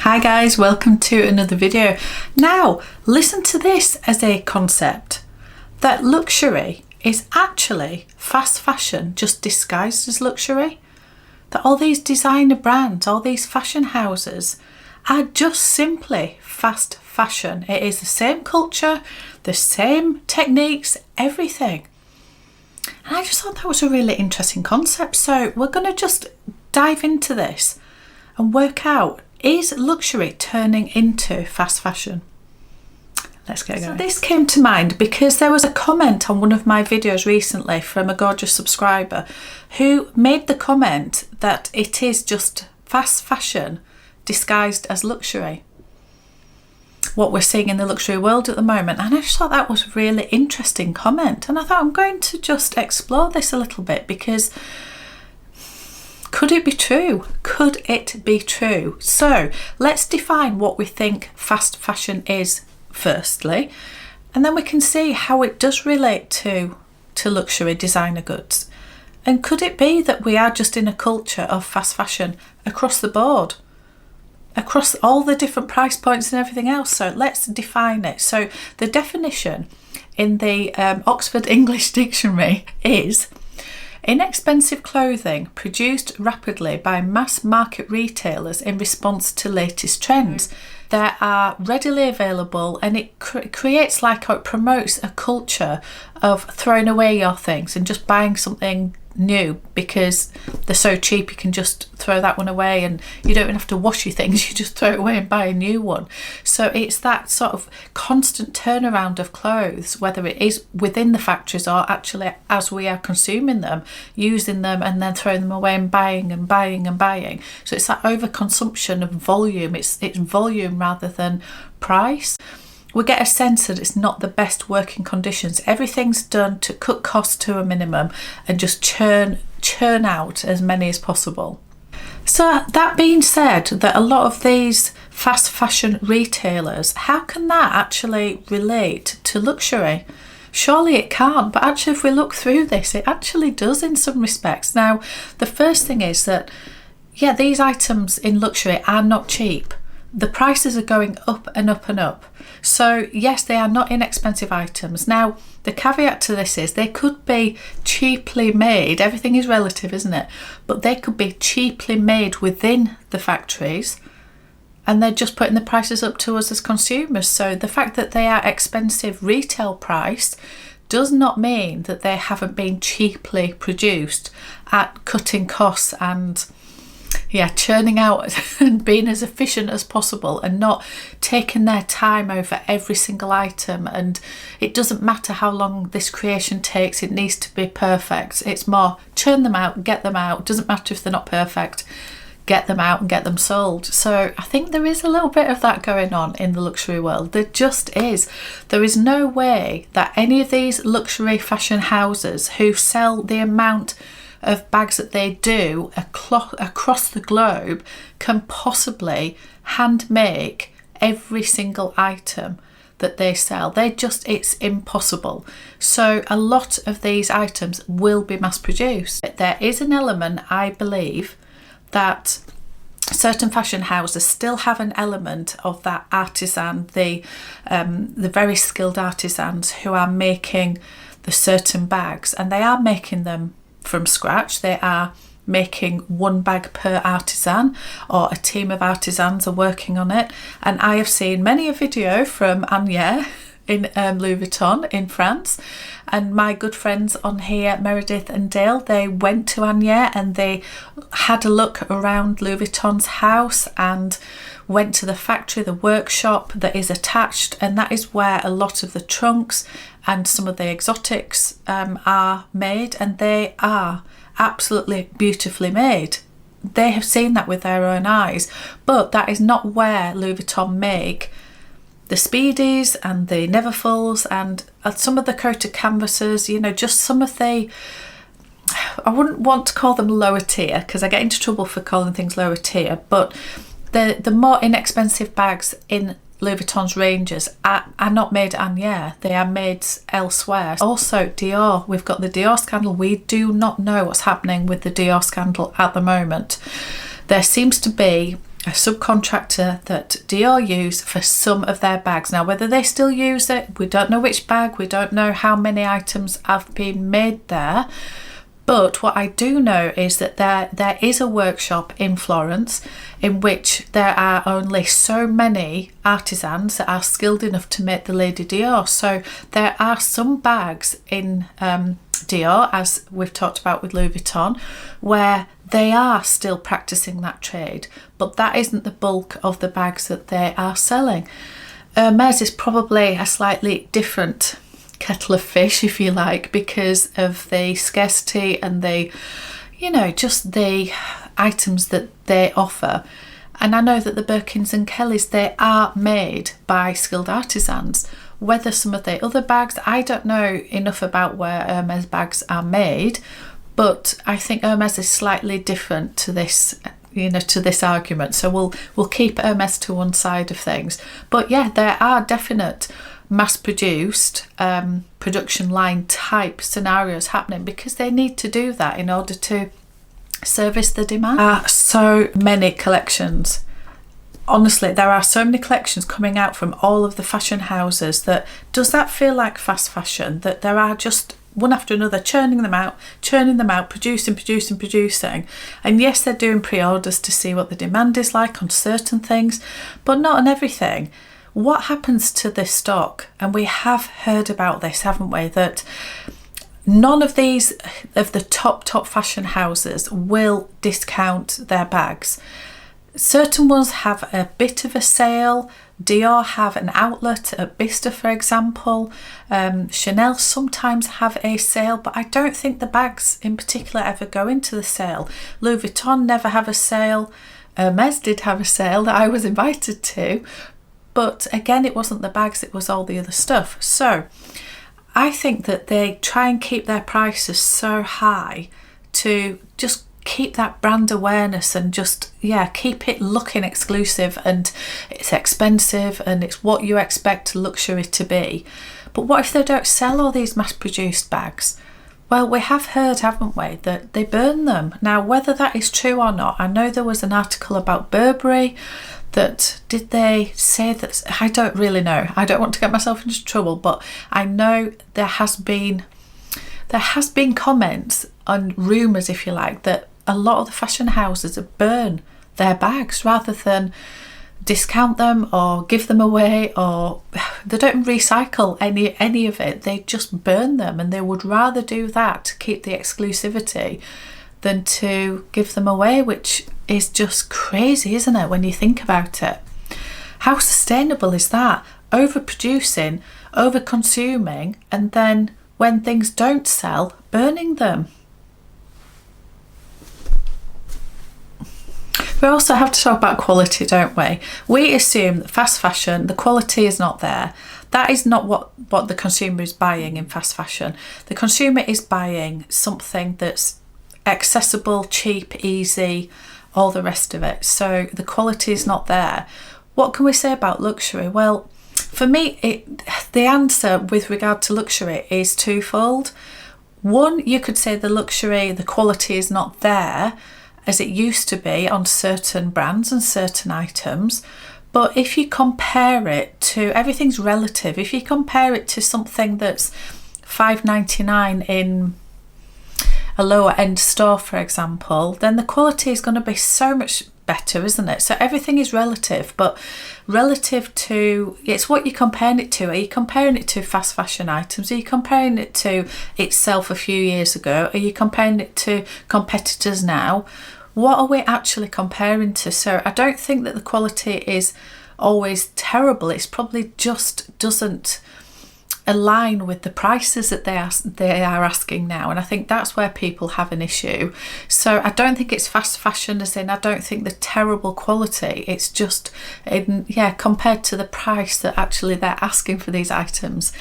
Hi guys, welcome to another video. Now, listen to this as a concept, that luxury is actually fast fashion just disguised as luxury. That all these designer brands, all these fashion houses are just simply fast fashion. It is the same culture, the same techniques, everything. And I just thought that was a really interesting concept. So we're going to just dive into this and work out, is luxury turning into fast fashion? Let's get going. So this came to mind because there was a comment on one of my videos recently from a gorgeous subscriber who made the comment that it is just fast fashion disguised as luxury, what we're seeing in the luxury world at the moment. And I just thought that was a really interesting comment, and I thought I'm going to just explore this a little bit, because could it be true? Could it be true? So let's define what we think fast fashion is firstly, and then we can see how it does relate to luxury designer goods. And could it be that we are just in a culture of fast fashion across the board, across all the different price points and everything else? So let's define it. So the definition in the Oxford English Dictionary is: inexpensive clothing produced rapidly by mass market retailers in response to latest trends. They are readily available, and it creates, like, or it promotes a culture of throwing away your things and just buying something new because they're so cheap. You can just throw that one away and you don't even have to wash your things, you just throw it away and buy a new one. So it's that sort of constant turnaround of clothes, whether it is within the factories or actually as we are consuming them, using them and then throwing them away and buying and buying and buying. So it's that overconsumption of volume. It's volume rather than price. We get a sense that it's not the best working conditions. Everything's done to cut costs to a minimum and just churn out as many as possible. So that being said, that a lot of these fast fashion retailers, how can that actually relate to luxury? Surely it can't, but actually if we look through this, it actually does in some respects. Now, the first thing is that, yeah, these items in luxury are not cheap. The prices are going up and up and up. So yes, they are not inexpensive items. Now, the caveat to this is they could be cheaply made. Everything is relative, isn't it? But they could be cheaply made within the factories, and they're just putting the prices up to us as consumers. So the fact that they are expensive retail price does not mean that they haven't been cheaply produced at cutting costs and churning out and being as efficient as possible and not taking their time over every single item. And it doesn't matter how long this creation takes, it needs to be perfect. It's more churn them out, get them out. It doesn't matter if they're not perfect, get them out and get them sold. So I think there is a little bit of that going on in the luxury world. There just is. There is no way that any of these luxury fashion houses who sell the amount of bags that they do across the globe can possibly hand make every single item that they sell. It's impossible. So a lot of these items will be mass produced. There is an element, I believe, that certain fashion houses still have an element of that artisan, the very skilled artisans who are making the certain bags, and they are making them from scratch. They are making one bag per artisan, or a team of artisans are working on it. And I have seen many a video from Anya in Louis Vuitton in France, and my good friends on here, Meredith and Dale, they went to Anya and they had a look around Louis Vuitton's house and went to the factory, the workshop that is attached, and that is where a lot of the trunks and some of the exotics are made, and they are absolutely beautifully made. They have seen that with their own eyes, but that is not where Louis Vuitton make the Speedies and the Neverfulls and some of the coated canvases, just some of the, I wouldn't want to call them lower tier because I get into trouble for calling things lower tier, but the more inexpensive bags in Louis Vuitton's ranges are not made at Anya, they are made elsewhere. Also Dior, we've got the Dior scandal. We do not know what's happening with the Dior scandal at the moment. There seems to be a subcontractor that Dior use for some of their bags. Now, whether they still use it, we don't know which bag, we don't know how many items have been made there. But what I do know is that there is a workshop in Florence in which there are only so many artisans that are skilled enough to make the Lady Dior. So there are some bags in Dior, as we've talked about with Louis Vuitton, where they are still practicing that trade, but that isn't the bulk of the bags that they are selling. Hermes is probably a slightly different kettle of fish, if you like, because of the scarcity and the, you know, just the items that they offer. And I know that the Birkins and Kellys, they are made by skilled artisans. Whether some of the other bags, I don't know enough about where Hermes bags are made, but I think Hermes is slightly different to this, you know, to this argument. So we'll keep Hermes to one side of things. But yeah, there are definite mass-produced production line type scenarios happening, because they need to do that in order to service the demand. There are so many collections. Honestly, there are so many collections coming out from all of the fashion houses that, does that feel like fast fashion? That there are just one after another churning them out, producing. And yes, they're doing pre-orders to see what the demand is like on certain things, but not on everything. What happens to this stock? And we have heard about this, haven't we? That none of these, of the top fashion houses, will discount their bags. Certain ones have a bit of a sale. Dior have an outlet at Bicester, for example. Chanel sometimes have a sale, but I don't think the bags in particular ever go into the sale. Louis Vuitton never have a sale. Hermes did have a sale that I was invited to, but again, it wasn't the bags, it was all the other stuff. So I think that they try and keep their prices so high to just keep that brand awareness and just, yeah, keep it looking exclusive, and it's expensive and it's what you expect luxury to be. But what if they don't sell all these mass-produced bags? Well, we have heard, haven't we, that they burn them. Now, whether that is true or not, I know there was an article about Burberry that, did they say that? I don't really know. I don't want to get myself into trouble, but I know there has been comments and rumours, if you like, that a lot of the fashion houses burn their bags rather than discount them or give them away, or they don't recycle any of it. They just burn them, and they would rather do that to keep the exclusivity than to give them away, which is just crazy, isn't it, when you think about it? How sustainable is that? Overproducing, over-consuming, and then when things don't sell, burning them. We also have to talk about quality, don't we? We assume that fast fashion, the quality is not there. That is not what the consumer is buying in fast fashion. The consumer is buying something that's accessible, cheap, easy, all the rest of it. So the quality is not there. What can we say about luxury? Well, for me, the answer with regard to luxury is twofold. One, you could say the quality is not there as it used to be on certain brands and certain items. But if you compare it to, everything's relative, if you compare it to something that's $5.99 in a lower end store, for example, then the quality is going to be so much better, isn't it? So everything is relative, but relative to, it's what you're comparing it to. Are you comparing it to fast fashion items? Are you comparing it to itself a few years ago? Are you comparing it to competitors now? What are we actually comparing to? So I don't think that the quality is always terrible. It's probably just doesn't align with the prices that they are asking now, and I think that's where people have an issue. So I don't think it's fast fashion, as in I don't think the terrible quality, it's just compared to the price that actually they're asking for these items,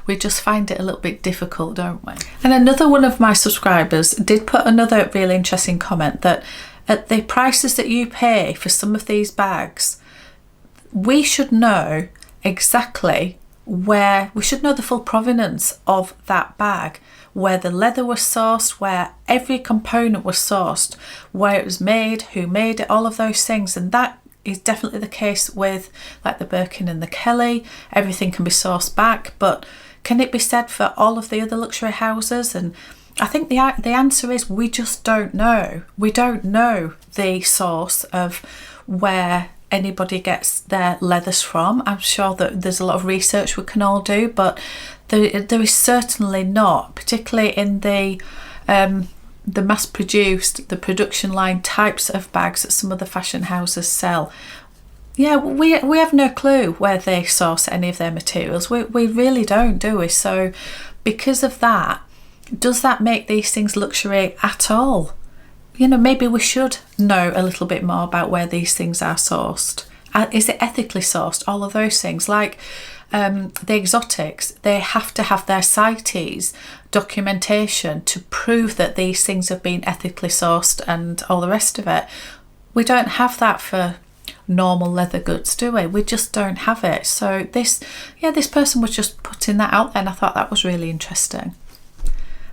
we just find it a little bit difficult, don't we? And another one of my subscribers did put another really interesting comment, that at the prices that you pay for some of these bags, we should know exactly where, we should know the full provenance of that bag, where the leather was sourced, where every component was sourced, where it was made, who made it, all of those things. And that is definitely the case with like the Birkin and the Kelly. Everything can be sourced back, but can it be said for all of the other luxury houses? And I think the answer is we just don't know. We don't know the source of where anybody gets their leathers from. I'm sure that there's a lot of research we can all do, but there is certainly not, particularly in the mass-produced, the production line types of bags that some of the fashion houses sell. Yeah, we have no clue where they source any of their materials. We really don't, do we? So because of that, does that make these things luxury at all? You know, maybe we should know a little bit more about where these things are sourced. Is it ethically sourced? All of those things. Like the exotics, they have to have their CITES documentation to prove that these things have been ethically sourced and all the rest of it. We don't have that for normal leather goods, do we? We just don't have it. So this person was just putting that out there, and I thought that was really interesting.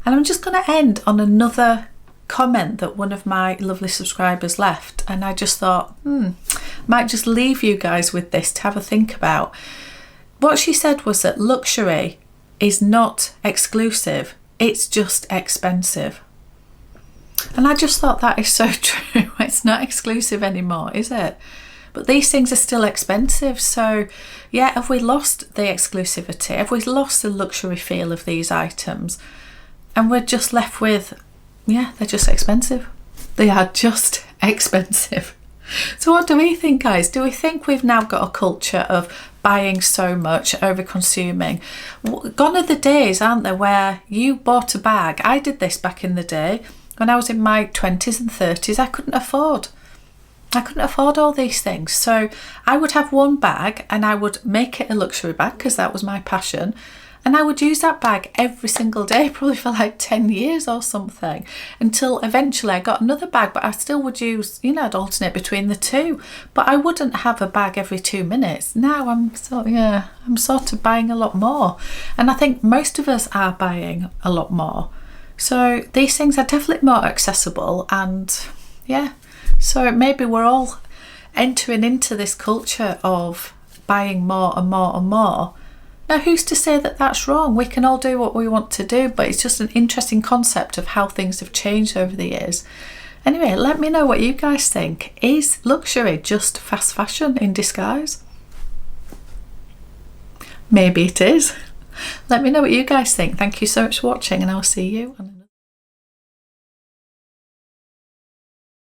And I'm just going to end on another comment that one of my lovely subscribers left, and I just thought might just leave you guys with this to have a think about. What she said was that luxury is not exclusive, it's just expensive. And I just thought that is so true. It's not exclusive anymore, is it? But these things are still expensive. So yeah, have we lost the exclusivity? Have we lost the luxury feel of these items? And we're just left with, yeah, they're just expensive. They are just expensive. So what do we think, guys? Do we think we've now got a culture of buying so much, over consuming? Gone are the days, aren't there, where you bought a bag. I did this back in the day when I was in my 20s and 30s. I couldn't afford all these things. So I would have one bag and I would make it a luxury bag because that was my passion. And I would use that bag every single day, probably for like 10 years or something, until eventually I got another bag, but I still would use, you know, I'd alternate between the two, but I wouldn't have a bag every 2 minutes. Now I'm sort of buying a lot more. And I think most of us are buying a lot more. So these things are definitely more accessible, and yeah, so maybe we're all entering into this culture of buying more and more and more. Now, who's to say that that's wrong? We can all do what we want to do, but it's just an interesting concept of how things have changed over the years. Anyway, let me know what you guys think. Is luxury just fast fashion in disguise? Maybe it is. Let me know what you guys think. Thank you so much for watching, and I'll see you